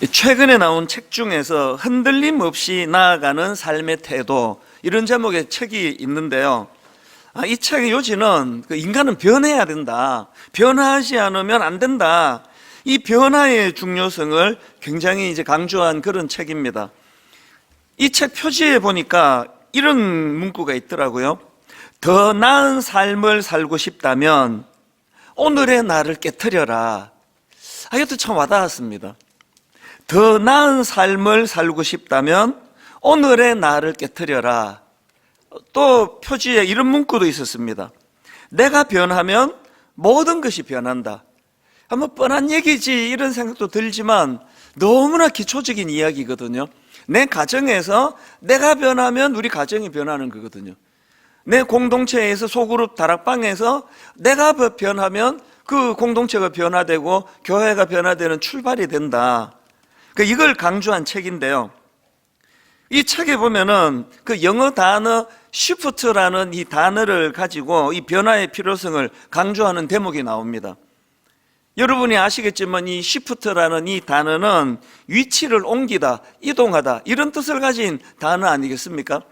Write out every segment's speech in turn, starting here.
최근에 나온 책 중에서 흔들림 없이 나아가는 삶의 태도, 이런 제목의 책이 있는데요. 이 책의 요지는 인간은 변해야 된다, 변화하지 않으면 안 된다, 이 변화의 중요성을 굉장히 강조한 그런 책입니다. 이 책 표지에 보니까 이런 문구가 있더라고요. 더 나은 삶을 살고 싶다면 오늘의 나를 깨트려라. 이것도 참 와닿았습니다. 더 나은 삶을 살고 싶다면 오늘의 나를 깨트려라. 또 표지에 이런 문구도 있었습니다. 내가 변하면 모든 것이 변한다. 뭐 뻔한 얘기지 이런 생각도 들지만 너무나 기초적인 이야기거든요. 내 가정에서 내가 변하면 우리 가정이 변하는 거거든요. 내 공동체에서 소그룹 다락방에서 내가 변하면 그 공동체가 변화되고 교회가 변화되는 출발이 된다. 이걸 강조한 책인데요. 이 책에 보면은 그 영어 단어 shift라는 이 단어를 가지고 이 변화의 필요성을 강조하는 대목이 나옵니다. 여러분이 아시겠지만 이 shift라는 이 단어는 위치를 옮기다, 이동하다, 이런 뜻을 가진 단어 아니겠습니까?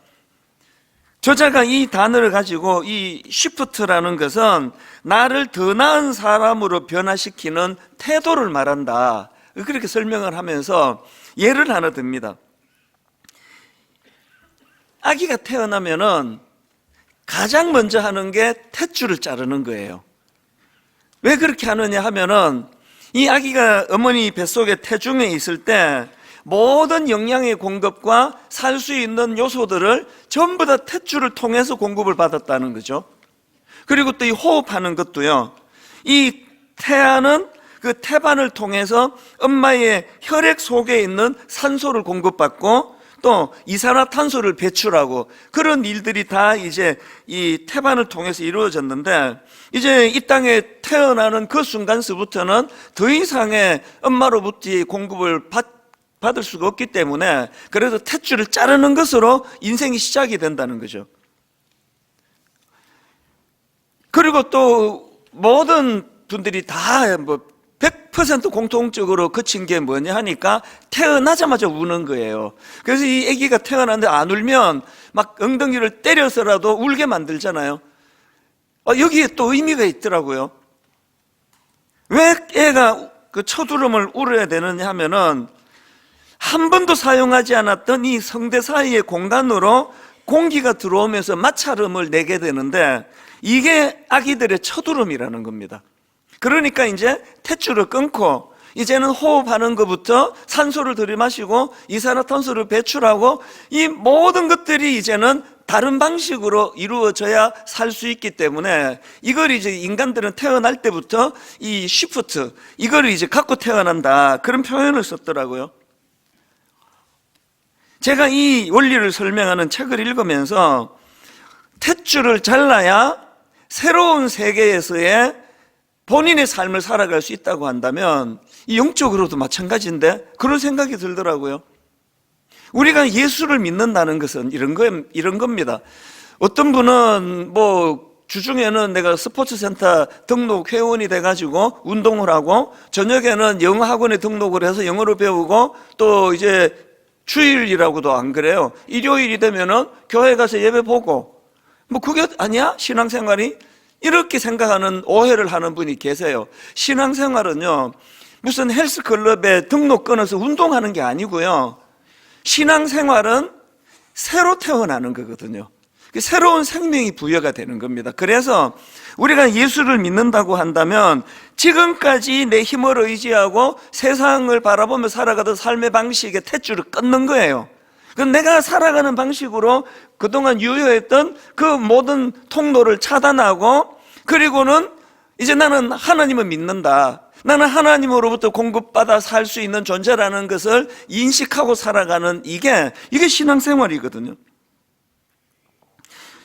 저자가 이 단어를 가지고 이 shift라는 것은 나를 더 나은 사람으로 변화시키는 태도를 말한다, 그렇게 설명을 하면서 예를 하나 듭니다. 아기가 태어나면은 가장 먼저 하는 게 탯줄을 자르는 거예요. 왜 그렇게 하느냐 하면은 이 아기가 어머니 뱃속에 태중에 있을 때 모든 영양의 공급과 살 수 있는 요소들을 전부 다 탯줄을 통해서 공급을 받았다는 거죠. 그리고 또 이 호흡하는 것도요, 이 태아는 그 태반을 통해서 엄마의 혈액 속에 있는 산소를 공급받고 또 이산화탄소를 배출하고, 그런 일들이 다 이제 이 태반을 통해서 이루어졌는데, 이제 이 땅에 태어나는 그 순간서부터는 더 이상의 엄마로부터 공급을 받을 수가 없기 때문에, 그래서 탯줄을 자르는 것으로 인생이 시작이 된다는 거죠. 그리고 또 모든 분들이 다 100% 공통적으로 그친 게 뭐냐 하니까 태어나자마자 우는 거예요. 그래서 이 아기가 태어났는데 안 울면 막 엉덩이를 때려서라도 울게 만들잖아요. 여기에 또 의미가 있더라고요. 왜 애가 그 첫 울음을 울어야 되느냐 하면은 한 번도 사용하지 않았던 이 성대 사이의 공간으로 공기가 들어오면서 마찰음을 내게 되는데, 이게 아기들의 첫 울음이라는 겁니다. 그러니까 이제 탯줄을 끊고 이제는 호흡하는 것부터 산소를 들이마시고 이산화탄소를 배출하고, 이 모든 것들이 이제는 다른 방식으로 이루어져야 살 수 있기 때문에, 이걸 이제 인간들은 태어날 때부터 이 시프트, 이걸 이제 갖고 태어난다, 그런 표현을 썼더라고요. 제가 이 원리를 설명하는 책을 읽으면서 탯줄을 잘라야 새로운 세계에서의 본인의 삶을 살아갈 수 있다고 한다면, 이 영적으로도 마찬가지인데 그런 생각이 들더라고요. 우리가 예수를 믿는다는 것은 이런 겁니다. 어떤 분은 주중에는 내가 스포츠센터 등록 회원이 돼가지고 운동을 하고, 저녁에는 영어 학원에 등록을 해서 영어를 배우고, 또 이제 주일이라고도 안 그래요. 일요일이 되면은 교회 가서 예배 보고, 그게 아니야? 신앙생활이? 이렇게 생각하는, 오해를 하는 분이 계세요. 신앙생활은요, 무슨 헬스클럽에 등록 끊어서 운동하는 게 아니고요, 신앙생활은 새로 태어나는 거거든요. 새로운 생명이 부여가 되는 겁니다. 그래서 우리가 예수를 믿는다고 한다면 지금까지 내 힘을 의지하고 세상을 바라보며 살아가던 삶의 방식의 탯줄을 끊는 거예요. 내가 살아가는 방식으로 그동안 유효했던 그 모든 통로를 차단하고, 그리고는 이제 나는 하나님을 믿는다, 나는 하나님으로부터 공급받아 살 수 있는 존재라는 것을 인식하고 살아가는, 이게 신앙생활이거든요.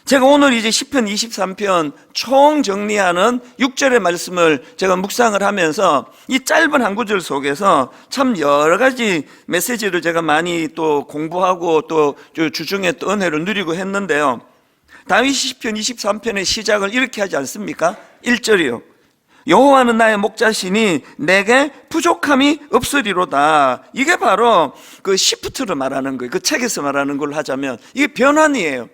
제가 오늘 이제 시편 23편 총 정리하는 6절의 말씀을 제가 묵상을 하면서 이 짧은 한 구절 속에서 참 여러 가지 메시지를 제가 많이 또 공부하고 또 주중에 또 은혜를 누리고 했는데요. 다윗 시편 23편의 시작을 이렇게 하지 않습니까? 1절이요. 여호와는 나의 목자시니 내게 부족함이 없으리로다. 이게 바로 그 시프트를 말하는 거예요. 그 책에서 말하는 걸 하자면 이게 변환이에요.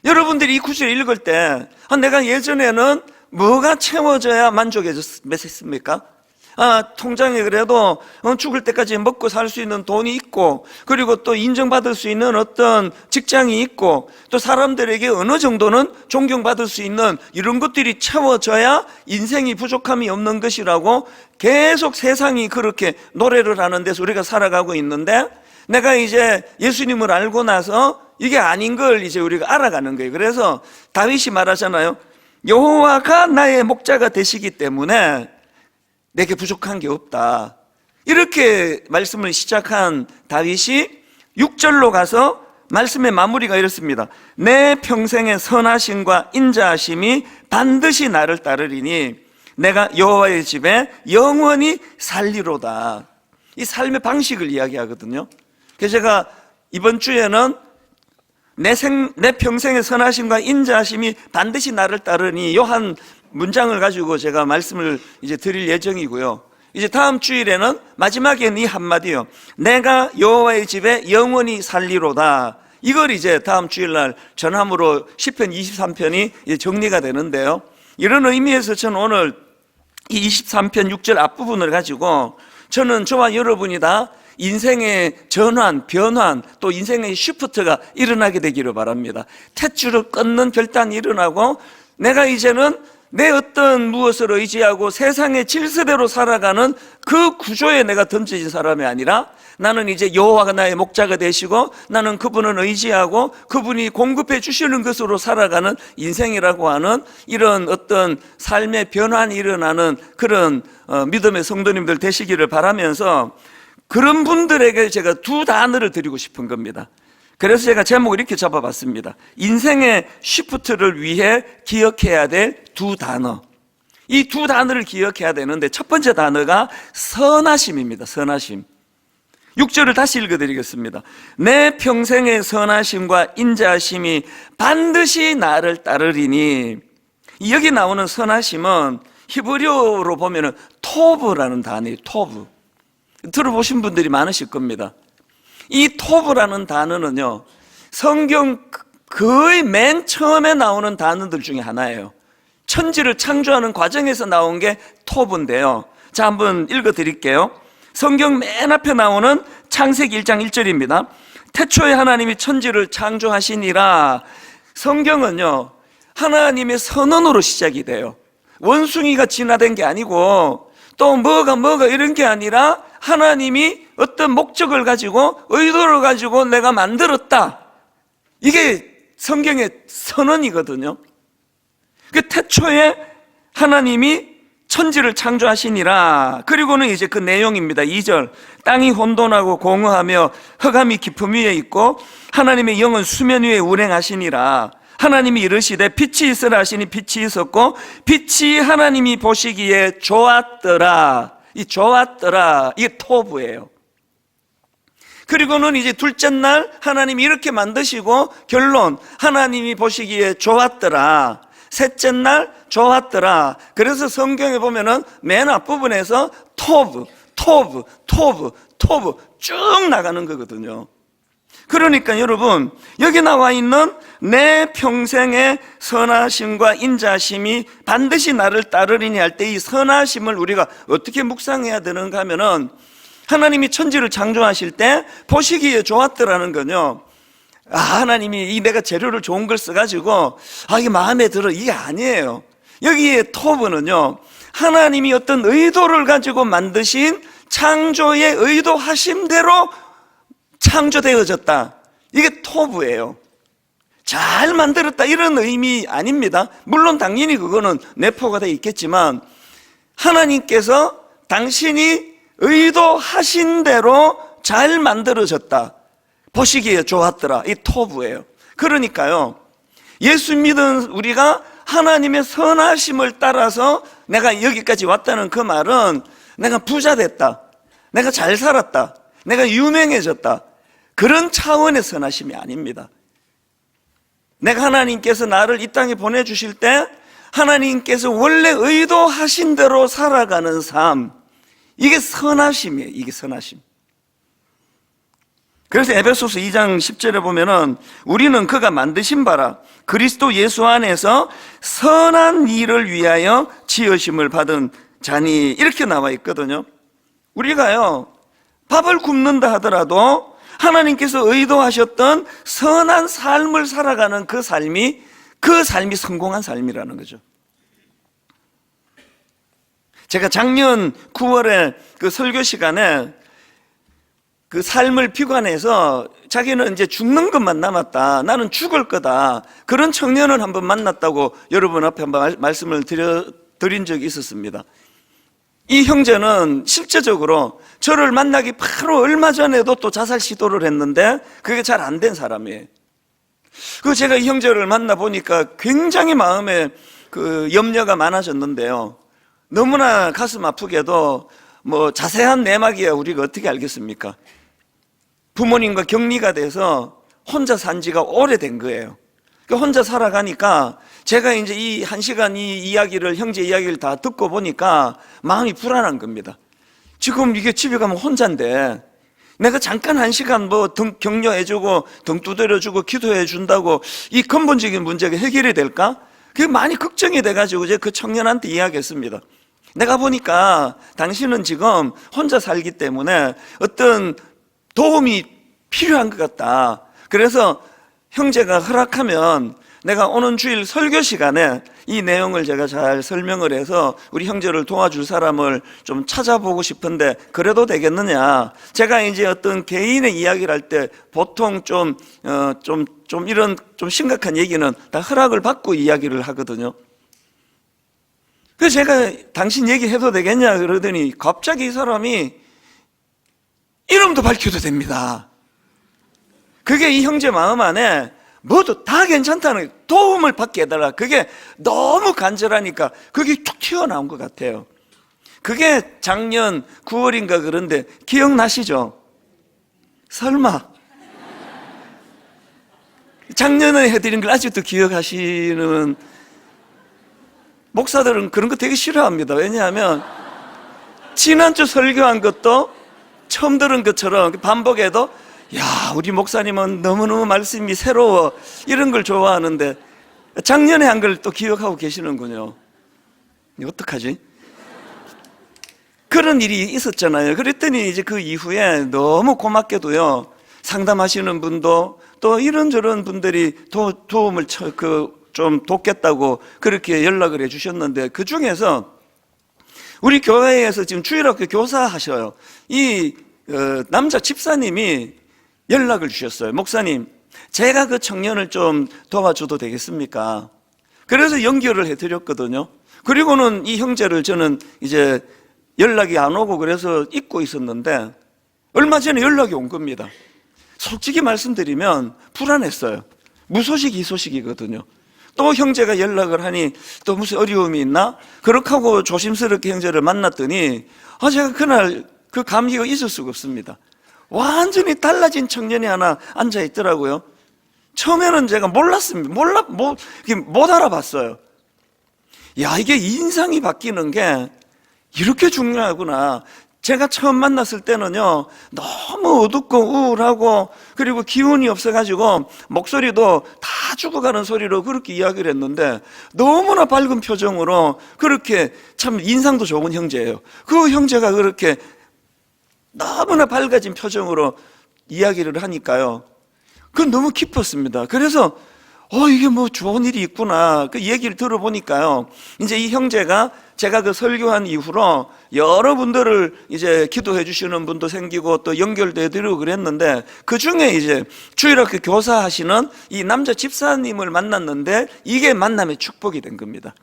여러분들이 이 구절을 읽을 때 내가 예전에는 뭐가 채워져야 만족했습니까? 통장에 그래도 죽을 때까지 먹고 살 수 있는 돈이 있고, 그리고 또 인정받을 수 있는 어떤 직장이 있고, 또 사람들에게 어느 정도는 존경받을 수 있는 이런 것들이 채워져야 인생이 부족함이 없는 것이라고 계속 세상이 그렇게 노래를 하는 데서 우리가 살아가고 있는데, 내가 이제 예수님을 알고 나서 이게 아닌 걸 이제 우리가 알아가는 거예요. 그래서 다윗이 말하잖아요. 여호와가 나의 목자가 되시기 때문에 내게 부족한 게 없다. 이렇게 말씀을 시작한 다윗이 6절로 가서 말씀의 마무리가 이렇습니다. 내 평생의 선하심과 인자하심이 반드시 나를 따르리니 내가 여호와의 집에 영원히 살리로다. 이 삶의 방식을 이야기하거든요. 그래서 제가 이번 주에는 내 평생의 선하심과 인자하심이 반드시 나를 따르니 요 한 문장을 가지고 제가 말씀을 이제 드릴 예정이고요. 이제 다음 주일에는 마지막엔 이 한마디요. 내가 여호와의 집에 영원히 살리로다. 이걸 이제 다음 주일날 전함으로 시편 23편이 이제 정리가 되는데요. 이런 의미에서 저는 오늘 이 23편 6절 앞부분을 가지고 저는 저와 여러분이 다 인생의 전환, 변환, 또 인생의 시프트가 일어나게 되기를 바랍니다. 탯줄을 끊는 결단이 일어나고 내가 이제는 내 어떤 무엇을 의지하고 세상의 질서대로 살아가는 그 구조에 내가 던져진 사람이 아니라 나는 이제 여호와가 나의 목자가 되시고 나는 그분을 의지하고 그분이 공급해 주시는 것으로 살아가는 인생이라고 하는 이런 어떤 삶의 변환이 일어나는 그런 믿음의 성도님들 되시기를 바라면서 그런 분들에게 제가 두 단어를 드리고 싶은 겁니다. 그래서 제가 제목을 이렇게 잡아봤습니다. 인생의 시프트를 위해 기억해야 될 두 단어. 이 두 단어를 기억해야 되는데 첫 번째 단어가 선하심입니다. 선하심. 6절을 다시 읽어드리겠습니다. 내 평생의 선하심과 인자하심이 반드시 나를 따르리니. 여기 나오는 선하심은 히브리어로 보면은 토브라는 단어예요. 토브. 들어보신 분들이 많으실 겁니다. 이 토브라는 단어는요, 성경 거의 맨 처음에 나오는 단어들 중에 하나예요. 천지를 창조하는 과정에서 나온 게 토브인데요. 자, 한번 읽어 드릴게요. 성경 맨 앞에 나오는 창세기 1장 1절입니다. 태초에 하나님이 천지를 창조하시니라. 성경은요, 하나님의 선언으로 시작이 돼요. 원숭이가 진화된 게 아니고 또 뭐가 이런 게 아니라 하나님이 어떤 목적을 가지고 의도를 가지고 내가 만들었다. 이게 성경의 선언이거든요. 그 태초에 하나님이 천지를 창조하시니라. 그리고는 이제 그 내용입니다. 2절. 땅이 혼돈하고 공허하며 흑암이 깊음 위에 있고 하나님의 영은 수면 위에 운행하시니라. 하나님이 이르시되 빛이 있으라 하시니 빛이 있었고 빛이 하나님이 보시기에 좋았더라. 이 좋았더라, 이게 토브예요. 그리고는 이제 둘째 날 하나님이 이렇게 만드시고 결론, 하나님이 보시기에 좋았더라. 셋째 날 좋았더라. 그래서 성경에 보면은 맨 앞부분에서 토브 쭉 나가는 거거든요. 그러니까 여러분, 여기 나와 있는 내 평생의 선하심과 인자심이 반드시 나를 따르리니 할 때 이 선하심을 우리가 어떻게 묵상해야 되는가 하면은 하나님이 천지를 창조하실 때 보시기에 좋았더라는 건요, 하나님이 내가 재료를 좋은 걸 써가지고 이게 마음에 들어, 이게 아니에요. 여기에 토브는요, 하나님이 어떤 의도를 가지고 만드신 창조의 의도하심대로 창조되어졌다. 이게 토브예요. 잘 만들었다 이런 의미 아닙니다. 물론 당연히 그거는 내포가 되어 있겠지만 하나님께서 당신이 의도하신 대로 잘 만들어졌다. 보시기에 좋았더라. 이 토브예요. 그러니까요, 예수 믿은 우리가 하나님의 선하심을 따라서 내가 여기까지 왔다는 그 말은 내가 부자 됐다, 내가 잘 살았다, 내가 유명해졌다, 그런 차원의 선하심이 아닙니다. 내가 하나님께서 나를 이 땅에 보내주실 때 하나님께서 원래 의도하신 대로 살아가는 삶, 이게 선하심이에요. 이게 선하심. 그래서 에베소서 2장 10절에 보면은 우리는 그가 만드신 바라 그리스도 예수 안에서 선한 일을 위하여 지으심을 받은 자니, 이렇게 나와 있거든요. 우리가요, 밥을 굶는다 하더라도 하나님께서 의도하셨던 선한 삶을 살아가는 그 삶이 성공한 삶이라는 거죠. 제가 작년 9월에 그 설교 시간에 그 삶을 비관해서 자기는 이제 죽는 것만 남았다, 나는 죽을 거다, 그런 청년을 한번 만났다고 여러분 앞에 한번 말씀을 드린 적이 있었습니다. 이 형제는 실제적으로 저를 만나기 바로 얼마 전에도 또 자살 시도를 했는데 그게 잘 안 된 사람이에요. 그 제가 이 형제를 만나보니까 굉장히 마음에 그 염려가 많아졌는데요, 너무나 가슴 아프게도 뭐 자세한 내막이야 우리가 어떻게 알겠습니까? 부모님과 격리가 돼서 혼자 산 지가 오래된 거예요. 혼자 살아가니까 제가 이제 이 1시간 이 이야기를, 형제 이야기를 다 듣고 보니까 마음이 불안한 겁니다. 지금 이게 집에 가면 혼자인데 내가 잠깐 1시간 뭐 격려해주고 등 두드려주고 기도해준다고 이 근본적인 문제가 해결이 될까? 그게 많이 걱정이 돼가지고 제가 그 청년한테 이야기했습니다. 내가 보니까 당신은 지금 혼자 살기 때문에 어떤 도움이 필요한 것 같다. 그래서 형제가 허락하면 내가 오는 주일 설교 시간에 이 내용을 제가 잘 설명을 해서 우리 형제를 도와줄 사람을 좀 찾아보고 싶은데 그래도 되겠느냐. 제가 이제 어떤 개인의 이야기를 할 때 보통 이런 좀 심각한 얘기는 다 허락을 받고 이야기를 하거든요. 그래서 제가 당신 얘기해도 되겠냐 그러더니 갑자기 이 사람이 이름도 밝혀도 됩니다. 그게 이 형제 마음 안에 뭐도 다 괜찮다는, 도움을 받게 해달라, 그게 너무 간절하니까 그게 툭 튀어나온 것 같아요. 그게 작년 9월인가 그런데 기억나시죠? 설마 작년에 해드린 걸 아직도 기억하시는 목사들은 그런 거 되게 싫어합니다. 왜냐하면 지난주 설교한 것도 처음 들은 것처럼 반복해도 야, 우리 목사님은 너무너무 말씀이 새로워, 이런 걸 좋아하는데 작년에 한 걸 또 기억하고 계시는군요. 어떡하지? 그런 일이 있었잖아요. 그랬더니 이제 그 이후에 너무 고맙게도요, 상담하시는 분도 또 이런저런 분들이 도움을 좀 돕겠다고 그렇게 연락을 해 주셨는데, 그 중에서 우리 교회에서 지금 주일학교 교사하셔요. 이 남자 집사님이 연락을 주셨어요. 목사님, 제가 그 청년을 좀 도와줘도 되겠습니까? 그래서 연결을 해드렸거든요. 그리고는 이 형제를 저는 이제 연락이 안 오고 그래서 잊고 있었는데 얼마 전에 연락이 온 겁니다. 솔직히 말씀드리면 불안했어요. 무소식 이소식이거든요. 또 형제가 연락을 하니 또 무슨 어려움이 있나? 그렇게 하고 조심스럽게 형제를 만났더니 제가 그날 그 감기가 있을 수가 없습니다. 완전히 달라진 청년이 하나 앉아 있더라고요. 처음에는 제가 몰랐습니다. 못 알아봤어요. 야, 이게 인상이 바뀌는 게 이렇게 중요하구나. 제가 처음 만났을 때는요, 너무 어둡고 우울하고 그리고 기운이 없어가지고 목소리도 다 죽어가는 소리로 그렇게 이야기를 했는데 너무나 밝은 표정으로 그렇게 참 인상도 좋은 형제예요. 그 형제가 그렇게 너무나 밝아진 표정으로 이야기를 하니까요, 그건 너무 기뻤습니다. 그래서 이게 뭐 좋은 일이 있구나, 그 얘기를 들어보니까요, 이제 이 형제가 제가 그 설교한 이후로 여러분들을 이제 기도해 주시는 분도 생기고 또 연결도 해드리고 그랬는데, 그 중에 이제 주일학교 교사하시는 이 남자 집사님을 만났는데 이게 만남의 축복이 된 겁니다.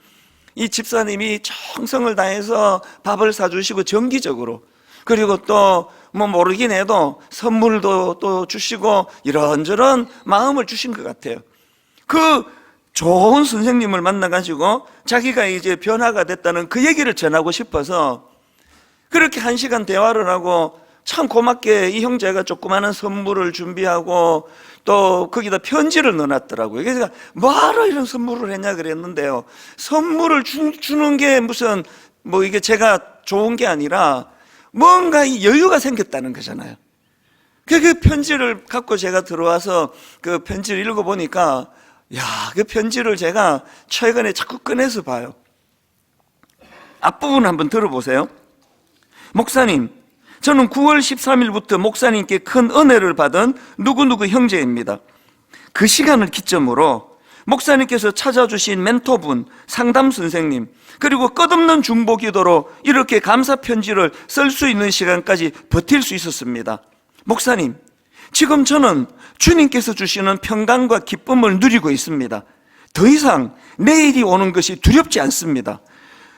이 집사님이 정성을 다해서 밥을 사주시고 정기적으로, 그리고 또 뭐 모르긴 해도 선물도 또 주시고 이런저런 마음을 주신 것 같아요. 그 좋은 선생님을 만나가지고 자기가 이제 변화가 됐다는 그 얘기를 전하고 싶어서 그렇게 1시간 대화를 하고 참 고맙게 이 형제가 조그마한 선물을 준비하고 또 거기다 편지를 넣어놨더라고요. 그래서 뭐하러 이런 선물을 했냐 그랬는데요, 선물을 주는 게 무슨 뭐 이게 제가 좋은 게 아니라 뭔가 이 여유가 생겼다는 거잖아요. 그 편지를 갖고 제가 들어와서 그 편지를 읽어보니까, 야, 그 편지를 제가 최근에 자꾸 꺼내서 봐요. 앞부분 한번 들어보세요. 목사님, 저는 9월 13일부터 목사님께 큰 은혜를 받은 누구누구 형제입니다. 그 시간을 기점으로 목사님께서 찾아주신 멘토분, 상담 선생님, 그리고 끝없는 중보 기도로 이렇게 감사 편지를 쓸 수 있는 시간까지 버틸 수 있었습니다. 목사님, 지금 저는 주님께서 주시는 평강과 기쁨을 누리고 있습니다. 더 이상 내일이 오는 것이 두렵지 않습니다.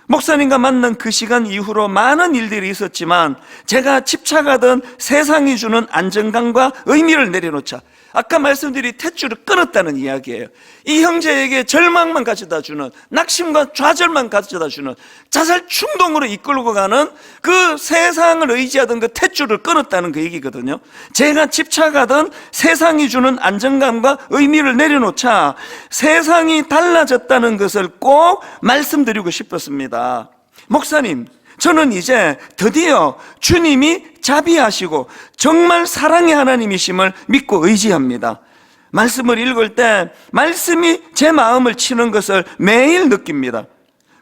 목사님과 만난 그 시간 이후로 많은 일들이 있었지만 제가 집착하던 세상이 주는 안정감과 의미를 내려놓자 아까 말씀드린 탯줄을 끊었다는 이야기예요. 이 형제에게 절망만 가져다 주는, 낙심과 좌절만 가져다 주는, 자살 충동으로 이끌고 가는 그 세상을 의지하던 그 탯줄을 끊었다는 그 얘기거든요. 제가 집착하던 세상이 주는 안정감과 의미를 내려놓자 세상이 달라졌다는 것을 꼭 말씀드리고 싶었습니다. 목사님, 저는 이제 드디어 주님이 자비하시고 정말 사랑의 하나님이심을 믿고 의지합니다. 말씀을 읽을 때 말씀이 제 마음을 치는 것을 매일 느낍니다.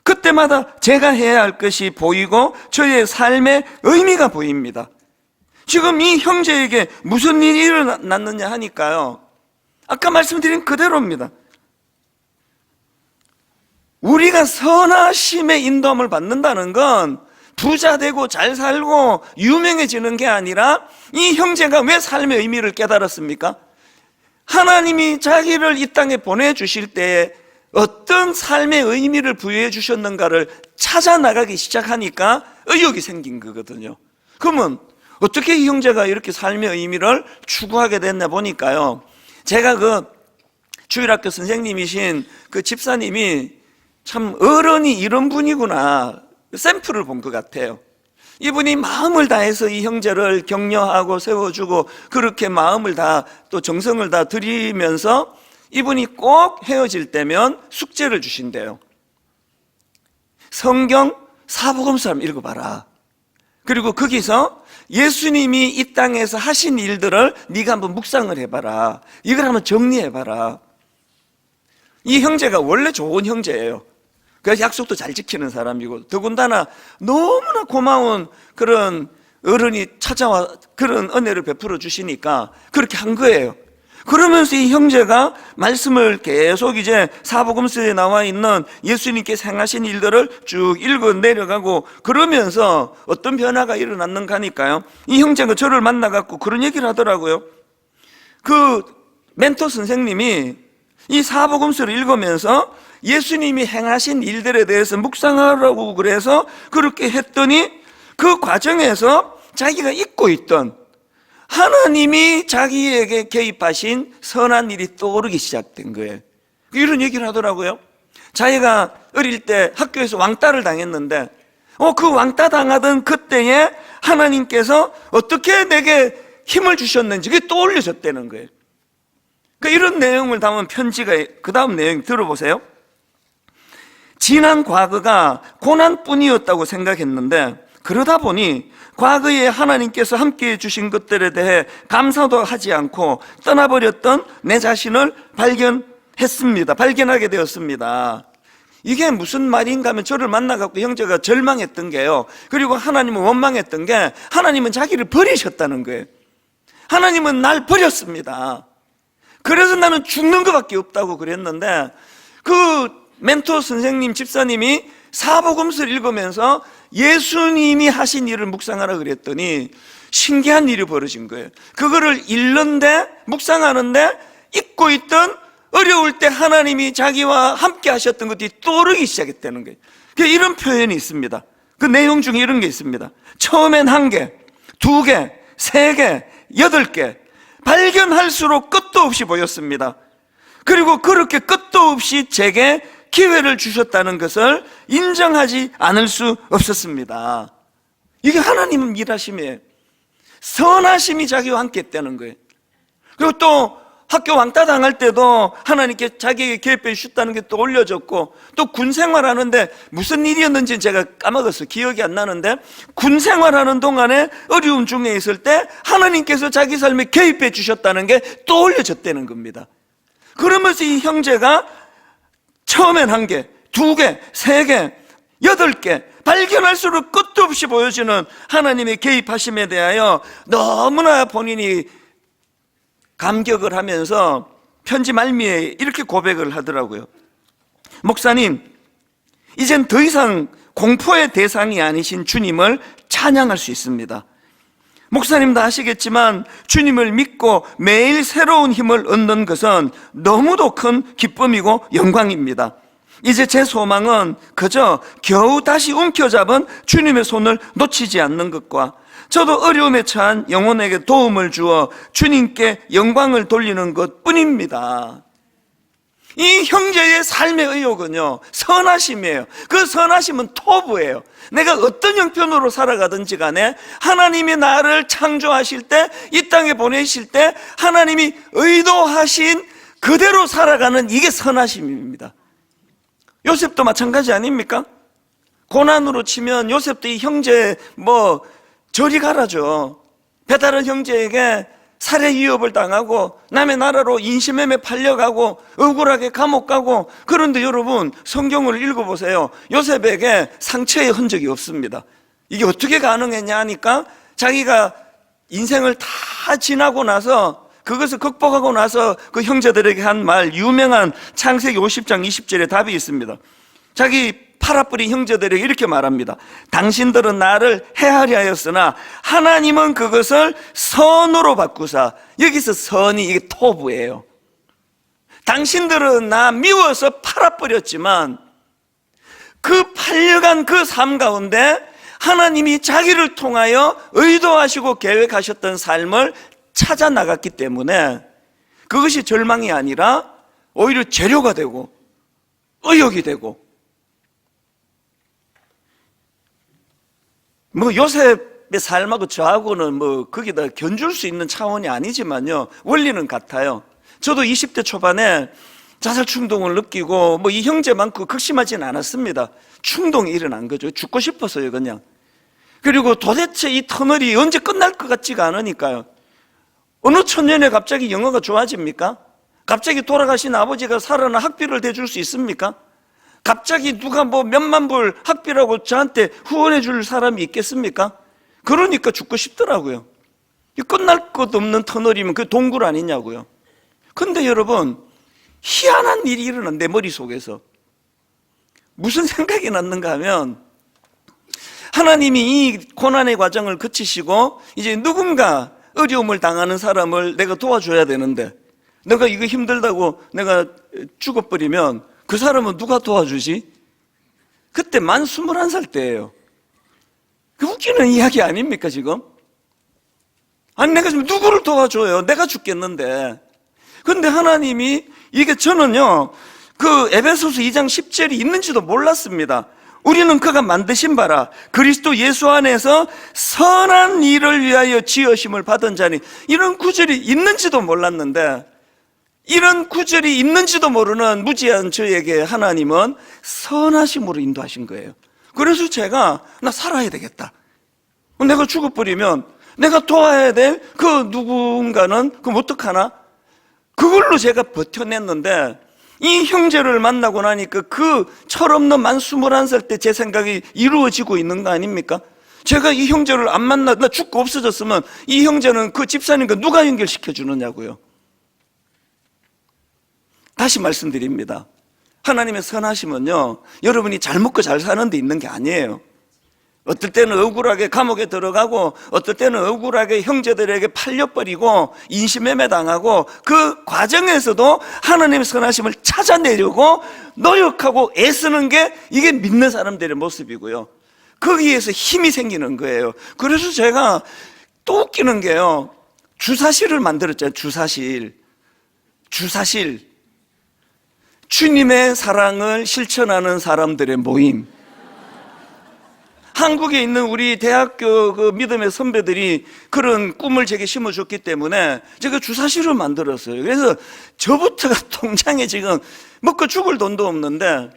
그때마다 제가 해야 할 것이 보이고 저의 삶의 의미가 보입니다. 지금 이 형제에게 무슨 일이 일어났느냐 하니까요, 아까 말씀드린 그대로입니다. 우리가 선하심의 인도함을 받는다는 건 부자 되고 잘 살고 유명해지는 게 아니라, 이 형제가 왜 삶의 의미를 깨달았습니까? 하나님이 자기를 이 땅에 보내주실 때에 어떤 삶의 의미를 부여해 주셨는가를 찾아 나가기 시작하니까 의욕이 생긴 거거든요. 그러면 어떻게 이 형제가 이렇게 삶의 의미를 추구하게 됐나 보니까요, 제가 그 주일학교 선생님이신 그 집사님이 참 어른이 이런 분이구나 샘플을 본 것 같아요. 이분이 마음을 다해서 이 형제를 격려하고 세워주고 그렇게 마음을 다 또 정성을 다 들이면서 이분이 꼭 헤어질 때면 숙제를 주신대요. 성경 사복음서 한번 읽어봐라. 그리고 거기서 예수님이 이 땅에서 하신 일들을 네가 한번 묵상을 해봐라. 이걸 한번 정리해봐라. 이 형제가 원래 좋은 형제예요. 그래서 약속도 잘 지키는 사람이고 더군다나 너무나 고마운 그런 어른이 찾아와 그런 은혜를 베풀어 주시니까 그렇게 한 거예요. 그러면서 이 형제가 말씀을 계속 이제 사복음서에 나와 있는 예수님께서 행하신 일들을 쭉 읽어 내려가고 그러면서 어떤 변화가 일어났는가 하니까요, 이 형제가 저를 만나갖고 그런 얘기를 하더라고요. 그 멘토 선생님이 이 사복음서를 읽으면서 예수님이 행하신 일들에 대해서 묵상하라고 그래서 그렇게 했더니 그 과정에서 자기가 잊고 있던 하나님이 자기에게 개입하신 선한 일이 떠오르기 시작된 거예요. 이런 얘기를 하더라고요. 자기가 어릴 때 학교에서 왕따를 당했는데 그 왕따 당하던 그때에 하나님께서 어떻게 내게 힘을 주셨는지 그게 떠올려졌다는 거예요. 이런 내용을 담은 편지가 그 다음 내용 들어보세요. 지난 과거가 고난뿐이었다고 생각했는데 그러다 보니 과거에 하나님께서 함께해 주신 것들에 대해 감사도 하지 않고 떠나버렸던 내 자신을 발견하게 되었습니다. 이게 무슨 말인가 하면 저를 만나갖고 형제가 절망했던 게요, 그리고 하나님은 원망했던 게 하나님은 자기를 버리셨다는 거예요. 하나님은 날 버렸습니다. 그래서 나는 죽는 것밖에 없다고 그랬는데 그 멘토 선생님 집사님이 사복음서를 읽으면서 예수님이 하신 일을 묵상하라 그랬더니 신기한 일이 벌어진 거예요. 그거를 읽는데 묵상하는데 잊고 있던 어려울 때 하나님이 자기와 함께 하셨던 것들이 떠오르기 시작했다는 거예요. 이런 표현이 있습니다. 그 내용 중에 이런 게 있습니다. 처음엔 1개, 2개, 3개, 8개 발견할수록 끝도 없이 보였습니다. 그리고 그렇게 끝도 없이 제게 기회를 주셨다는 것을 인정하지 않을 수 없었습니다. 이게 하나님 일하심이에요. 선하심이 자기와 함께 했다는 거예요. 그리고 또 학교 왕따 당할 때도 하나님께 자기에게 계획표에 주셨다는 게 또 올려졌고, 또 군 생활하는데 무슨 일이었는지 제가 까먹었어요. 기억이 안 나는데, 군 생활하는 동안에 어려움 중에 있을 때 하나님께서 자기 삶에 개입해 주셨다는 게 또 올려졌다는 겁니다. 그러면서 이 형제가 처음엔 1개, 2개, 3개, 8개 발견할수록 끝도 없이 보여주는 하나님의 개입하심에 대하여 너무나 본인이 감격을 하면서 편지 말미에 이렇게 고백을 하더라고요. 목사님, 이젠 더 이상 공포의 대상이 아니신 주님을 찬양할 수 있습니다. 목사님도 아시겠지만 주님을 믿고 매일 새로운 힘을 얻는 것은 너무도 큰 기쁨이고 영광입니다. 이제 제 소망은 그저 겨우 다시 움켜잡은 주님의 손을 놓치지 않는 것과 저도 어려움에 처한 영혼에게 도움을 주어 주님께 영광을 돌리는 것 뿐입니다. 이 형제의 삶의 의욕은요, 선하심이에요. 그 선하심은 토부예요. 내가 어떤 형편으로 살아가든지 간에 하나님이 나를 창조하실 때, 이 땅에 보내실 때 하나님이 의도하신 그대로 살아가는 이게 선하심입니다. 요셉도 마찬가지 아닙니까? 고난으로 치면 요셉도 이 형제 저리 가라죠. 배다른 형제에게 살해 위협을 당하고 남의 나라로 인신매매 팔려가고 억울하게 감옥 가고. 그런데 여러분, 성경을 읽어보세요. 요셉에게 상처의 흔적이 없습니다. 이게 어떻게 가능했냐 하니까 자기가 인생을 다 지나고 나서, 그것을 극복하고 나서 그 형제들에게 한 말, 유명한 창세기 50장 20절에 답이 있습니다. 자기 팔아뿌린 형제들에게 이렇게 말합니다. 당신들은 나를 해하려 하였으나 하나님은 그것을 선으로 바꾸사. 여기서 선이 이게 토부예요. 당신들은 나 미워서 팔아버렸지만 그 팔려간 그 삶 가운데 하나님이 자기를 통하여 의도하시고 계획하셨던 삶을 찾아 나갔기 때문에 그것이 절망이 아니라 오히려 재료가 되고 의욕이 되고. 요셉의 삶하고 저하고는 거기다 견줄 수 있는 차원이 아니지만요, 원리는 같아요. 저도 20대 초반에 자살 충동을 느끼고 이 형제만큼 극심하진 않았습니다. 충동이 일어난 거죠. 죽고 싶어서요, 그냥. 그리고 도대체 이 터널이 언제 끝날 것 같지가 않으니까요. 어느 천년에 갑자기 영어가 좋아집니까? 갑자기 돌아가신 아버지가 살아나 학비를 대줄 수 있습니까? 갑자기 누가 몇만 불 학비라고 저한테 후원해 줄 사람이 있겠습니까? 그러니까 죽고 싶더라고요. 끝날 것 없는 터널이면 그게 동굴 아니냐고요. 근데 여러분, 희한한 일이 일어난 내 머릿속에서 무슨 생각이 났는가 하면, 하나님이 이 고난의 과정을 거치시고 이제 누군가 어려움을 당하는 사람을 내가 도와줘야 되는데, 내가 이거 힘들다고 내가 죽어버리면 그 사람은 누가 도와주지? 그때 만 21살 때예요. 그 웃기는 이야기 아닙니까 지금? 아니, 내가 지금 누구를 도와줘요? 내가 죽겠는데. 근데 하나님이, 이게 저는요, 그 에베소서 2장 10절이 있는지도 몰랐습니다. 우리는 그가 만드신 바라 그리스도 예수 안에서 선한 일을 위하여 지으심을 받은 자니. 이런 구절이 있는지도 몰랐는데, 이런 구절이 있는지도 모르는 무지한 저에게 하나님은 선하심으로 인도하신 거예요. 그래서 제가 나 살아야 되겠다. 내가 죽어버리면 내가 도와야 될 그 누군가는 그럼 어떡하나? 그걸로 제가 버텨냈는데, 이 형제를 만나고 나니까 그 철없는 만 21살 때 제 생각이 이루어지고 있는 거 아닙니까? 제가 이 형제를 안 만나, 나 죽고 없어졌으면 이 형제는 그 집사님과 누가 연결시켜 주느냐고요. 다시 말씀드립니다. 하나님의 선하심은요, 여러분이 잘 먹고 잘 사는 데 있는 게 아니에요. 어떨 때는 억울하게 감옥에 들어가고, 어떨 때는 억울하게 형제들에게 팔려버리고 인신매매 당하고, 그 과정에서도 하나님의 선하심을 찾아내려고 노력하고 애쓰는 게 이게 믿는 사람들의 모습이고요. 거기에서 힘이 생기는 거예요. 그래서 제가 또 웃기는 게요, 주사실을 만들었잖아요. 주사실. 주님의 사랑을 실천하는 사람들의 모임. 한국에 있는 우리 대학교 그 믿음의 선배들이 그런 꿈을 제게 심어줬기 때문에 제가 주사실을 만들었어요. 그래서 저부터가 통장에 지금 먹고 죽을 돈도 없는데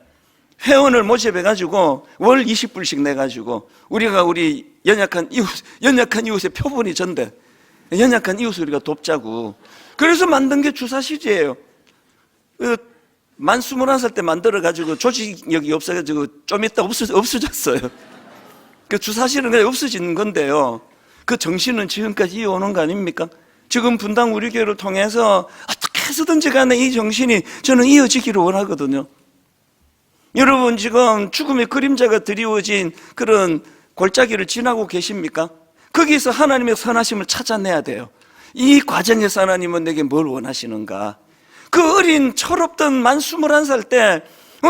회원을 모집해가지고 월 20불씩 내가지고 우리가 우리 연약한 이웃의 표본이 전대, 연약한 이웃을 우리가 돕자고. 그래서 만든 게 주사실이에요. 만 21살 때 만들어가지고 조직력이 없어가지고 좀 있다 없어졌어요. 그 주사실은 그냥 없어지는 건데요. 그 정신은 지금까지 이어오는 거 아닙니까? 지금 분당 우리 교회를 통해서 어떻게 해서든지 간에 이 정신이 저는 이어지기를 원하거든요. 여러분 지금 죽음의 그림자가 드리워진 그런 골짜기를 지나고 계십니까? 거기서 하나님의 선하심을 찾아내야 돼요. 이 과정에서 하나님은 내게 뭘 원하시는가? 그 어린 철없던 만 21살 때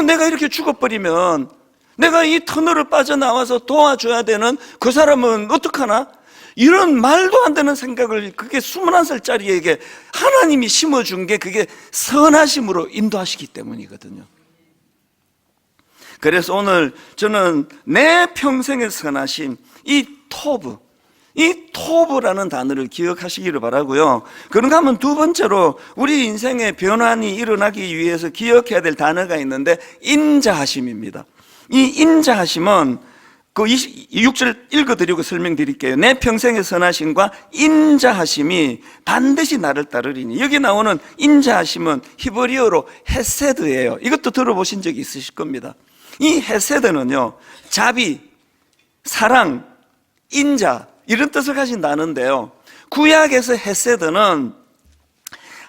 내가 이렇게 죽어버리면 내가 이 터널을 빠져나와서 도와줘야 되는 그 사람은 어떡하나? 이런 말도 안 되는 생각을 그게 21살짜리에게 하나님이 심어준 게 그게 선하심으로 인도하시기 때문이거든요. 그래서 오늘 저는 내 평생의 선하심, 이 토브라는 단어를 기억하시기를 바라고요. 그런가 하면 두 번째로 우리 인생의 변환이 일어나기 위해서 기억해야 될 단어가 있는데 인자하심입니다. 이 인자하심은 그 6절 읽어드리고 설명드릴게요. 내 평생의 선하심과 인자하심이 반드시 나를 따르리니. 여기 나오는 인자하심은 히브리어로 헤세드예요. 이것도 들어보신 적이 있으실 겁니다. 이 헤세드는요, 자비, 사랑, 인자 이런 뜻을 가진 단어인데요, 구약에서 헤세드는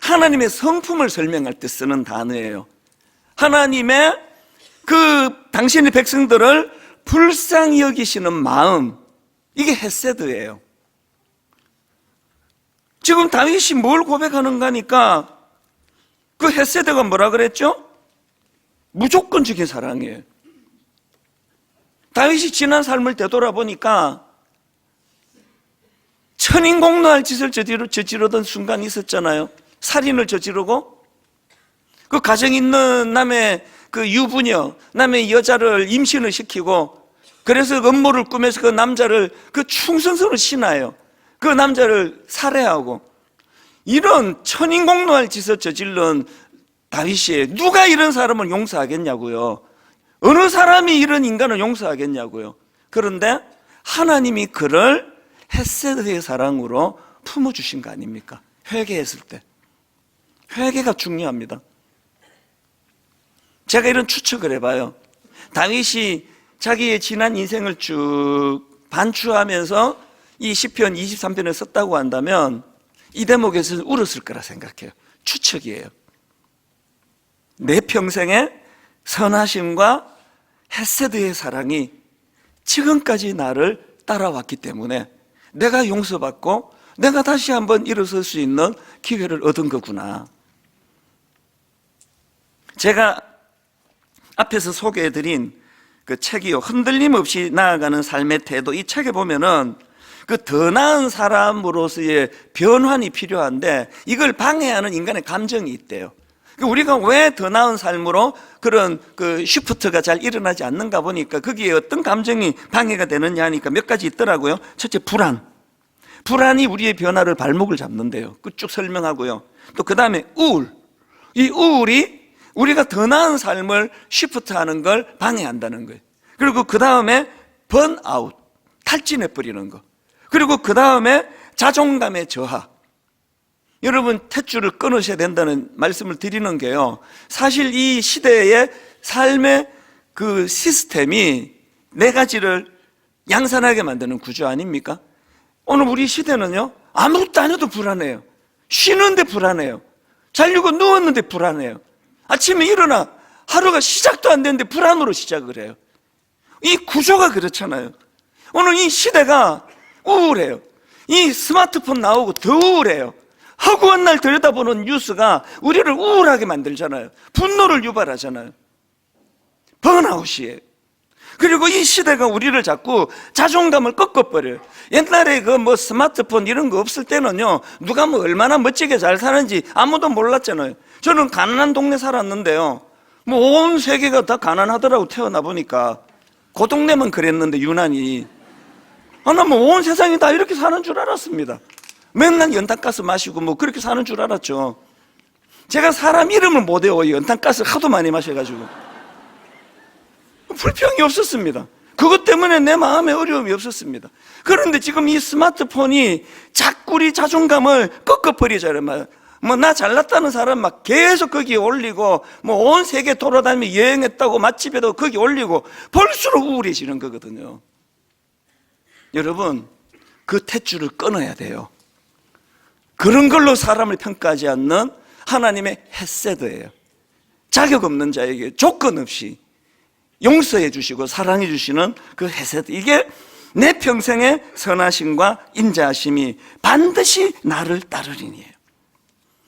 하나님의 성품을 설명할 때 쓰는 단어예요. 하나님의 그 당신의 백성들을 불쌍히 여기시는 마음, 이게 헤세드예요. 지금 다윗이 뭘 고백하는가 하니까 그 헤세드가 뭐라 그랬죠? 무조건적인 사랑이에요. 다윗이 지난 삶을 되돌아보니까 천인공노할 짓을 저지르던 순간이 있었잖아요. 살인을 저지르고 그 가정 있는 남의 그 유부녀, 남의 여자를 임신을 시키고 그래서 음모를 꾸며서 그 남자를 그 충성스러운 신하예요. 그 남자를 살해하고 이런 천인공노할 짓을 저질른 다윗이 누가 이런 사람을 용서하겠냐고요. 어느 사람이 이런 인간을 용서하겠냐고요. 그런데 하나님이 그를 헤세드의 사랑으로 품어주신 거 아닙니까? 회개했을 때. 회개가 중요합니다. 제가 이런 추측을 해봐요. 다윗이 자기의 지난 인생을 쭉 반추하면서 이 시편 23편을 썼다고 한다면 이 대목에서 울었을 거라 생각해요. 추측이에요. 내 평생의 선하심과 헤세드의 사랑이 지금까지 나를 따라왔기 때문에 내가 용서받고 내가 다시 한번 일어설 수 있는 기회를 얻은 거구나. 제가 앞에서 소개해드린 그 책이요, 흔들림 없이 나아가는 삶의 태도, 이 책에 보면은 그 더 나은 사람으로서의 변환이 필요한데 이걸 방해하는 인간의 감정이 있대요. 우리가 왜 더 나은 삶으로 그런 그 쉬프트가 잘 일어나지 않는가 보니까 거기에 어떤 감정이 방해가 되느냐 하니까 몇 가지 있더라고요. 첫째, 불안이 우리의 변화를 발목을 잡는데요. 그 쭉 설명하고요. 또 그 다음에 우울, 이 우울이 우리가 더 나은 삶을 쉬프트하는 걸 방해한다는 거예요. 그리고 그 다음에 번아웃, 탈진해버리는 거. 그리고 그 다음에 자존감의 저하. 여러분, 탯줄을 끊으셔야 된다는 말씀을 드리는 게요, 사실 이 시대의 삶의 그 시스템이 네 가지를 양산하게 만드는 구조 아닙니까? 오늘 우리 시대는요, 아무것도 안 해도 불안해요. 쉬는데 불안해요. 자려고 누웠는데 불안해요. 아침에 일어나 하루가 시작도 안 됐는데 불안으로 시작을 해요. 이 구조가 그렇잖아요. 오늘 이 시대가 우울해요. 이 스마트폰 나오고 더 우울해요. 허구한 날 들여다보는 뉴스가 우리를 우울하게 만들잖아요. 분노를 유발하잖아요. 번아웃이에요. 그리고 이 시대가 우리를 자꾸 자존감을 꺾어버려요. 옛날에 그 뭐 스마트폰 이런 거 없을 때는요, 누가 뭐 얼마나 멋지게 잘 사는지 아무도 몰랐잖아요. 저는 가난한 동네 살았는데요, 뭐 온 세계가 다 가난하더라고. 태어나 보니까 그 동네만 그랬는데 유난히. 나 뭐 온 세상이 다 이렇게 사는 줄 알았습니다. 맨날 연탄가스 마시고 뭐 그렇게 사는 줄 알았죠. 제가 사람 이름을 못 외워요. 연탄가스를 하도 많이 마셔가지고. 불평이 없었습니다. 그것 때문에 내 마음에 어려움이 없었습니다. 그런데 지금 이 스마트폰이 자꾸 우리 자존감을 꺾어버리잖아요. 뭐 나 잘났다는 사람 막 계속 거기에 올리고, 뭐 온 세계 돌아다니며 여행했다고 맛집에도 거기 올리고, 볼수록 우울해지는 거거든요. 여러분, 그 탯줄을 끊어야 돼요. 그런 걸로 사람을 평가하지 않는 하나님의 헤세드예요. 자격 없는 자에게 조건 없이 용서해 주시고 사랑해 주시는 그 헤세드, 이게 내 평생의 선하심과 인자하심이 반드시 나를 따르리니에요.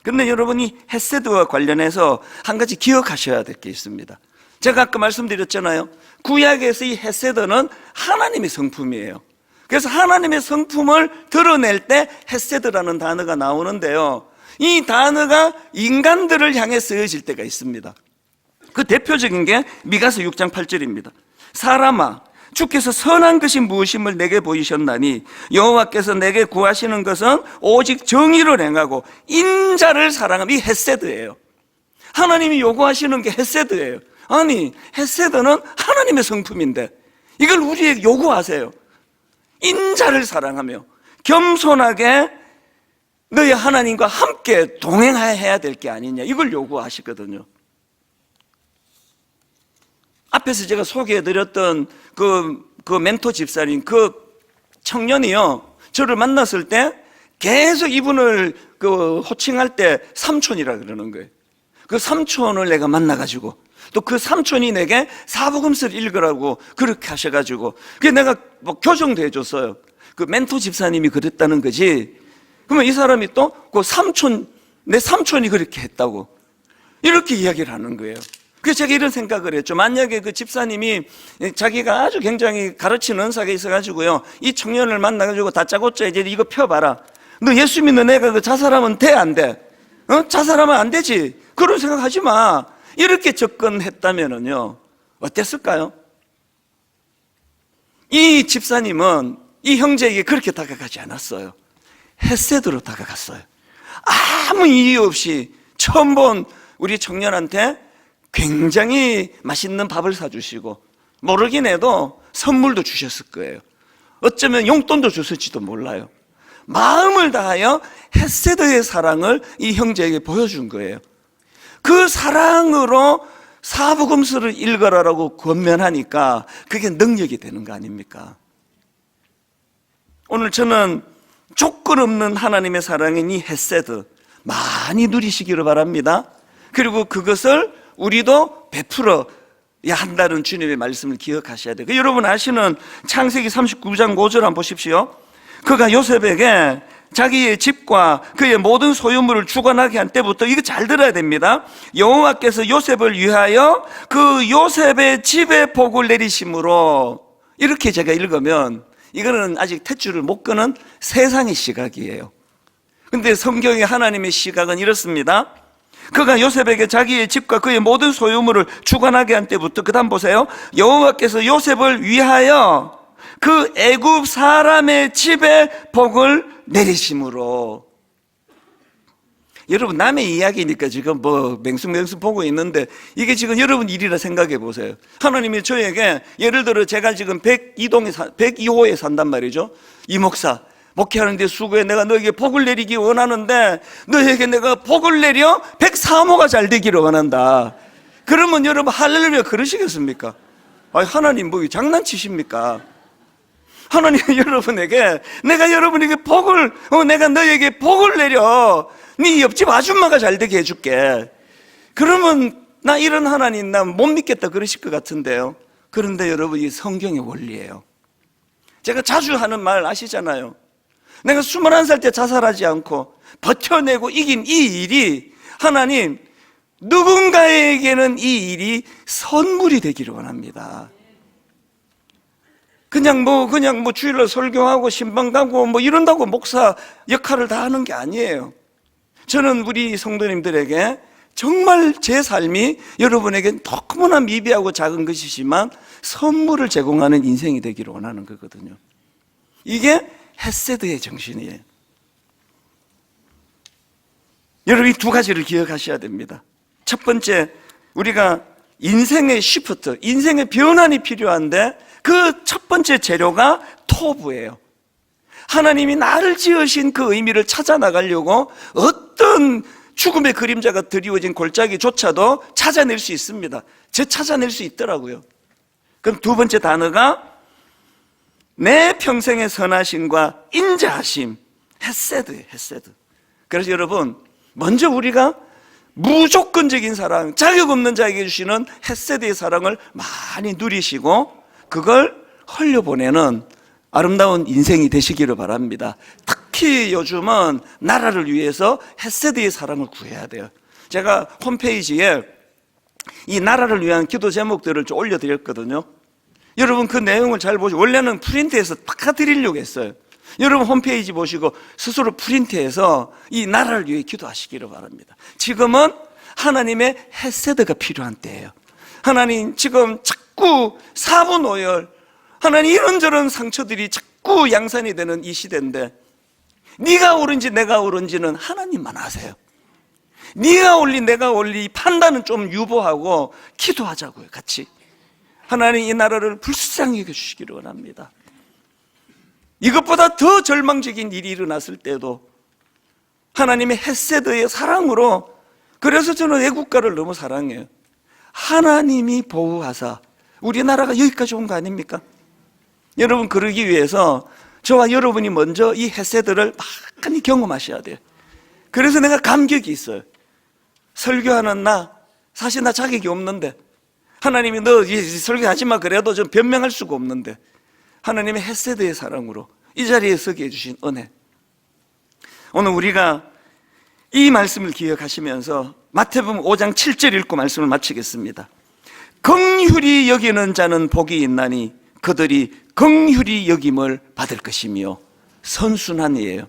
그런데 여러분이 헤세드와 관련해서 한 가지 기억하셔야 될 게 있습니다. 제가 아까 말씀드렸잖아요. 구약에서 이 헤세드는 하나님의 성품이에요. 그래서 하나님의 성품을 드러낼 때 헤세드라는 단어가 나오는데요, 이 단어가 인간들을 향해 쓰여질 때가 있습니다. 그 대표적인 게 미가서 6장 8절입니다. 사람아, 주께서 선한 것이 무엇임을 내게 보이셨나니 여호와께서 내게 구하시는 것은 오직 정의를 행하고 인자를 사랑함. 이 헤세드예요. 하나님이 요구하시는 게 헤세드예요. 아니, 헤세드는 하나님의 성품인데 이걸 우리에게 요구하세요. 인자를 사랑하며 겸손하게 너희 하나님과 함께 동행해야 될 게 아니냐, 이걸 요구하시거든요. 앞에서 제가 소개해드렸던 그 멘토 집사님, 그 청년이요, 저를 만났을 때 계속 이분을 호칭할 때 삼촌이라 그러는 거예요. 그 삼촌을 내가 만나가지고 또 그 삼촌이 내게 사복음서를 읽으라고 그렇게 하셔가지고, 그게 내가 뭐 교정도 해줬어요. 그 멘토 집사님이 그랬다는 거지. 그러면 이 사람이 또 그 삼촌, 내 삼촌이 그렇게 했다고 이렇게 이야기를 하는 거예요. 그래서 제가 이런 생각을 했죠. 만약에 그 집사님이 자기가 아주 굉장히 가르치는 은사가 있어가지고요, 이 청년을 만나가지고 다짜고짜 이제 이거 펴봐라, 너 예수 믿는 애가 그 자살하면 돼, 안 돼? 자살하면 안 되지, 그런 생각 하지 마, 이렇게 접근했다면은요 어땠을까요? 이 집사님은 이 형제에게 그렇게 다가가지 않았어요. 헤세드로 다가갔어요. 아무 이유 없이 처음 본 우리 청년한테 굉장히 맛있는 밥을 사주시고, 모르긴 해도 선물도 주셨을 거예요. 어쩌면 용돈도 줬을지도 몰라요. 마음을 다하여 헤세드의 사랑을 이 형제에게 보여준 거예요. 그 사랑으로 사복음서를 읽어라라고 권면하니까 그게 능력이 되는 거 아닙니까? 오늘 저는 조건 없는 하나님의 사랑인 이 헤세드 많이 누리시기를 바랍니다. 그리고 그것을 우리도 베풀어야 한다는 주님의 말씀을 기억하셔야 돼요. 여러분 아시는 창세기 39장 5절 한번 보십시오. 그가 요셉에게 자기의 집과 그의 모든 소유물을 주관하게 한 때부터, 이거 잘 들어야 됩니다, 여호와께서 요셉을 위하여 그 요셉의 집에 복을 내리심으로, 이렇게 제가 읽으면 이거는 아직 탯줄을 못 끄는 세상의 시각이에요. 근데 성경의 하나님의 시각은 이렇습니다. 그가 요셉에게 자기의 집과 그의 모든 소유물을 주관하게 한 때부터, 그 다음 보세요. 여호와께서 요셉을 위하여 그 애굽 사람의 집에 복을 내리심으로. 여러분, 남의 이야기니까 지금 뭐 맹숭맹숭 보고 있는데 이게 지금 여러분 일이라 생각해 보세요. 하나님이 저에게, 예를 들어 제가 지금 102호에 산단 말이죠. 이 목사 목회하는데 수고해, 내가 너에게 복을 내리기 원하는데 너에게 내가 복을 내려 103호가 잘 되기를 원한다. 그러면 여러분 할렐루야 그러시겠습니까? 아니, 하나님 뭐 장난치십니까? 하나님 여러분에게, 내가 여러분에게 복을, 내가 너에게 복을 내려 네 옆집 아줌마가 잘 되게 해줄게. 그러면 나 이런 하나님 나 못 믿겠다 그러실 것 같은데요. 그런데 여러분, 이 성경의 원리예요. 제가 자주 하는 말 아시잖아요. 내가 21살 때 자살하지 않고 버텨내고 이긴 이 일이, 하나님 누군가에게는 이 일이 선물이 되기를 원합니다. 그냥 뭐 주일날 설교하고 신방 가고 뭐 이런다고 목사 역할을 다 하는 게 아니에요. 저는 우리 성도님들에게 정말 제 삶이 여러분에게 너무나 미비하고 작은 것이지만 선물을 제공하는 인생이 되기를 원하는 거거든요. 이게 헤세드의 정신이에요. 여러분, 이 두 가지를 기억하셔야 됩니다. 첫 번째, 우리가 인생의 시프트, 인생의 변환이 필요한데 그 첫 번째 재료가 토부예요. 하나님이 나를 지으신 그 의미를 찾아 나가려고 어떤 죽음의 그림자가 드리워진 골짜기조차도 찾아낼 수 있습니다. 찾아낼 수 있더라고요. 그럼 두 번째 단어가 내 평생의 선하심과 인자하심, 헤세드예요. 헤세드. 그래서 여러분, 먼저 우리가 무조건적인 사랑, 자격 없는 자에게 주시는 헤세드의 사랑을 많이 누리시고 그걸 흘려보내는 아름다운 인생이 되시기를 바랍니다. 특히 요즘은 나라를 위해서 헤세드의 사랑을 구해야 돼요. 제가 홈페이지에 이 나라를 위한 기도 제목들을 좀 올려드렸거든요. 여러분, 그 내용을 잘 보시고, 원래는 프린트해서 바꿔드리려고 했어요. 여러분 홈페이지 보시고 스스로 프린트해서 이 나라를 위해 기도하시기를 바랍니다. 지금은 하나님의 헤세드가 필요한 때예요. 하나님, 지금 자꾸 사분오열, 하나님 이런저런 상처들이 자꾸 양산이 되는 이 시대인데 네가 옳은지 내가 옳은지는 하나님만 아세요. 네가 옳리 내가 옳리 판단은 좀 유보하고 기도하자고요. 같이 하나님 이 나라를 불쌍히 여겨주시기를 원합니다. 이것보다 더 절망적인 일이 일어났을 때도 하나님의 헤세드의 사랑으로, 그래서 저는 애국가를 너무 사랑해요. 하나님이 보호하사 우리나라가 여기까지 온 거 아닙니까? 여러분, 그러기 위해서 저와 여러분이 먼저 이 헤세드를 많이 경험하셔야 돼요. 그래서 내가 감격이 있어요. 설교하는 사실 나 자격이 없는데 하나님이 너 설교하지 마 그래도 좀 변명할 수가 없는데 하나님의 헤세드의 사랑으로 이 자리에 서게 해주신 은혜, 오늘 우리가 이 말씀을 기억하시면서 마태복음 5장 7절 읽고 말씀을 마치겠습니다. 긍휼히 여기는 자는 복이 있나니 그들이 긍휼히 여김을 받을 것이며, 선순환이에요.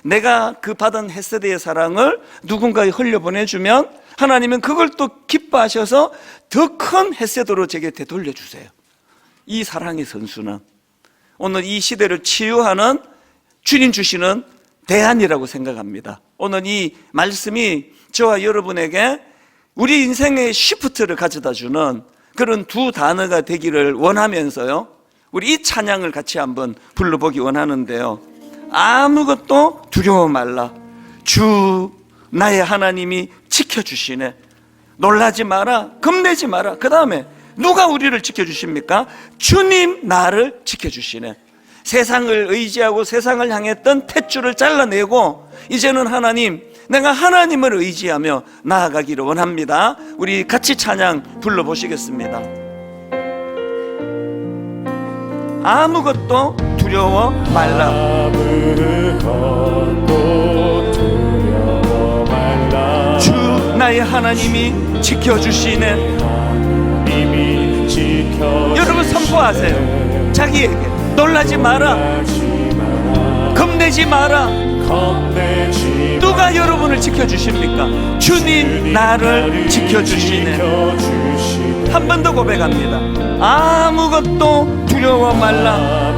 내가 그 받은 헤세드의 사랑을 누군가에 흘려보내주면 하나님은 그걸 또 기뻐하셔서 더 큰 헤세드로 제게 되돌려주세요. 이 사랑의 선순환, 오늘 이 시대를 치유하는 주님 주시는 대안이라고 생각합니다. 오늘 이 말씀이 저와 여러분에게 우리 인생의 시프트를 가져다주는 그런 두 단어가 되기를 원하면서요, 우리 이 찬양을 같이 한번 불러보기 원하는데요. 아무것도 두려워 말라, 주 나의 하나님이 지켜주시네. 놀라지 마라, 겁내지 마라. 그 다음에 누가 우리를 지켜주십니까? 주님 나를 지켜주시네. 세상을 의지하고 세상을 향했던 탯줄을 잘라내고 이제는 하나님, 내가 하나님을 의지하며 나아가기를 원합니다. 우리 같이 찬양 불러보시겠습니다. 아무것도 두려워 말라. 아무것도 두려워 말라. 주 나의 하나님이 지켜주시네. 여러분 선포하세요. 자기에게 놀라지 마라, 겁내지 마라. 누가 여러분을 지켜주십니까? 주님 나를 지켜주시네. 한 번 더 고백합니다. 아무것도 두려워 말라.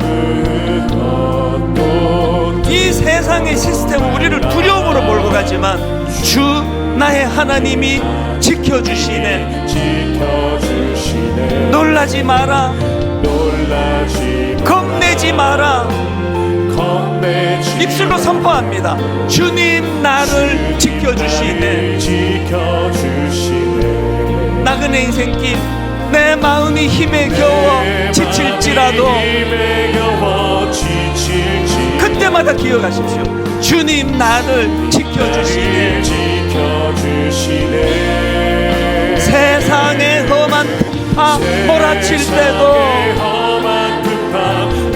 이 세상의 시스템은 우리를 두려움으로 몰고 가지만 주 나의 하나님이 지켜주시네. 놀라지 마라, 겁내지 마라. 입술로 선포합니다. 주님 나를 지켜주시네. 나그네 인생길 내 마음이 힘에 겨워 지칠지라도 그때마다 기억하십시오. 주님 나를 지켜주시네. 세상의 험한 풍파 몰아칠 때도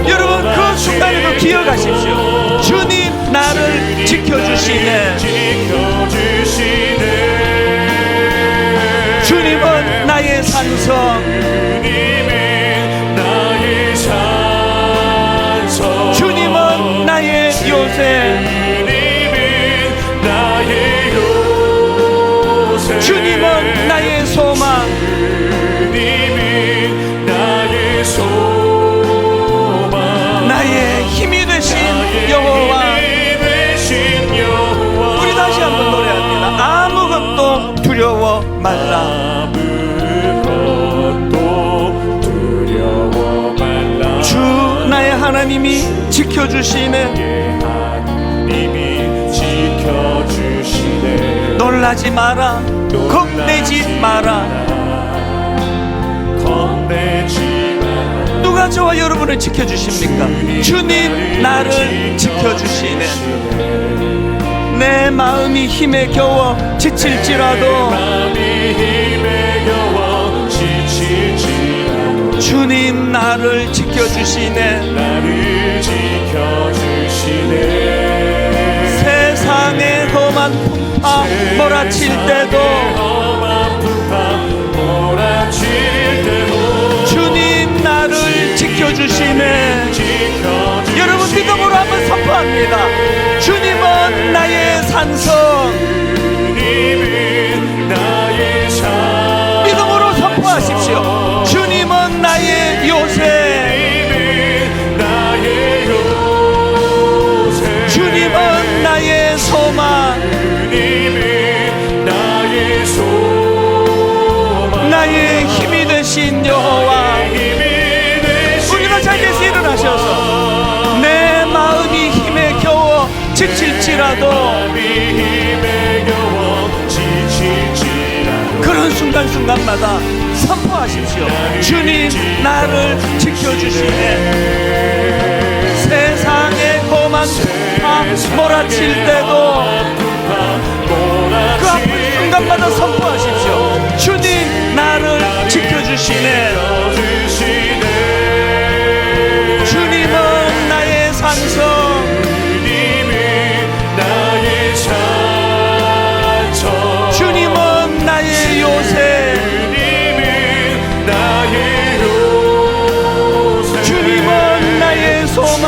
여러분 그 순간에도 기억하십시오. 주님 나를 지켜주시네. 주님은 나의 산성, 주님은 나의 요새, 주님은 나의 소망. 나의 힘이 되신 여호와. 우리 다시 한번 노래합니다. 아무것도 두려워 말라. 주 나의 하나님이 지켜주시네. 놀라지 마라. 겁내지 마라. 누가 저와 여러분을 지켜주십니까? 주님 나를 지켜주시네. 내 마음이 힘에 겨워 지칠지라도 주님 나를 지켜주시네. 세상의 험한 풍파 몰아칠 때도 주님 나를 지켜주시네. 여러분 믿음으로 한번 선포합니다. 주님은 나의 산성. 믿음으로 선포하십시오. 주님은 나의 요새. 주님은 나의 소망. 나의 힘이 되신 여호와. 우리가 자리에서 일어나셔서 내 마음이 힘에 겨워 지칠지라도 그런 순간순간마다 선포하십시오. 주님 나를 지켜주시네. 세상의 험한 풍파 몰아칠 때도 그 아픈 순간마다 선포하십시오. 주님 나를 지켜주시네. 주님은 나의 산성. 주님은 나의 요새. 주님은 나의 소망.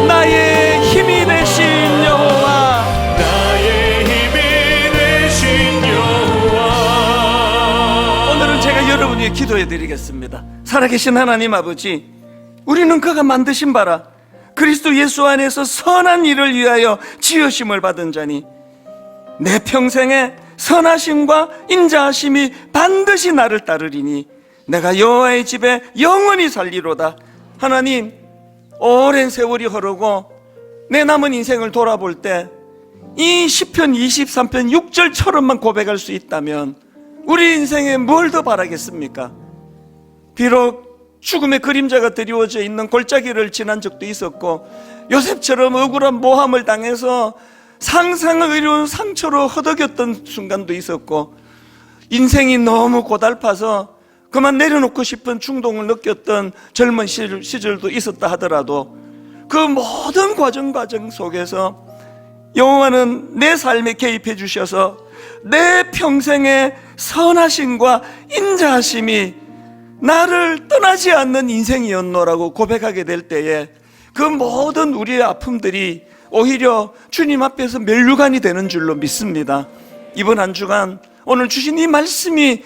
나의 힘이 되신 여호와. 오늘은 제가 여러분 위해 기도해 드리겠습니다. 살아계신 하나님 아버지, 우리는 그가 만드신 바라 그리스도 예수 안에서 선한 일을 위하여 지으심을 받은 자니 내 평생에 선하심과 인자하심이 반드시 나를 따르리니 내가 여호와의 집에 영원히 살리로다. 하나님, 오랜 세월이 흐르고 내 남은 인생을 돌아볼 때 이 시편 23편 6절처럼만 고백할 수 있다면 우리 인생에 뭘 더 바라겠습니까? 비록 죽음의 그림자가 드리워져 있는 골짜기를 지난 적도 있었고 요셉처럼 억울한 모함을 당해서 상상을 이룬 상처로 허덕였던 순간도 있었고 인생이 너무 고달파서 그만 내려놓고 싶은 충동을 느꼈던 젊은 시절도 있었다 하더라도 그 모든 과정 속에서 여호와는 내 삶에 개입해 주셔서 내 평생의 선하심과 인자하심이 나를 떠나지 않는 인생이었노라고 고백하게 될 때에 그 모든 우리의 아픔들이 오히려 주님 앞에서 면류관이 되는 줄로 믿습니다. 이번 한 주간 오늘 주신 이 말씀이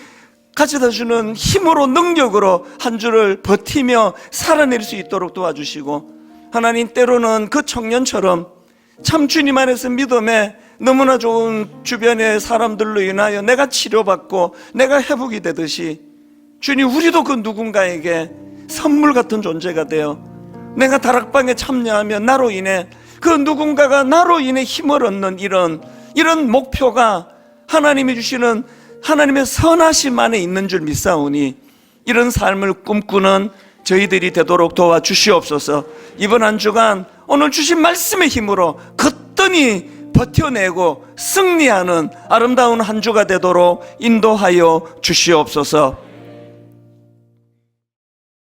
가져다주는 힘으로 능력으로 한 주를 버티며 살아낼 수 있도록 도와주시고, 하나님 때로는 그 청년처럼 참 주님 안에서 믿음에 너무나 좋은 주변의 사람들로 인하여 내가 치료받고 내가 회복이 되듯이 주님, 우리도 그 누군가에게 선물 같은 존재가 되어 내가 다락방에 참여하며 나로 인해 그 누군가가 나로 인해 힘을 얻는 이런 목표가 하나님이 주시는 하나님의 선하심 안에 있는 줄 믿사오니 이런 삶을 꿈꾸는 저희들이 되도록 도와주시옵소서. 이번 한 주간 오늘 주신 말씀의 힘으로 거뜬히 버텨내고 승리하는 아름다운 한 주가 되도록 인도하여 주시옵소서.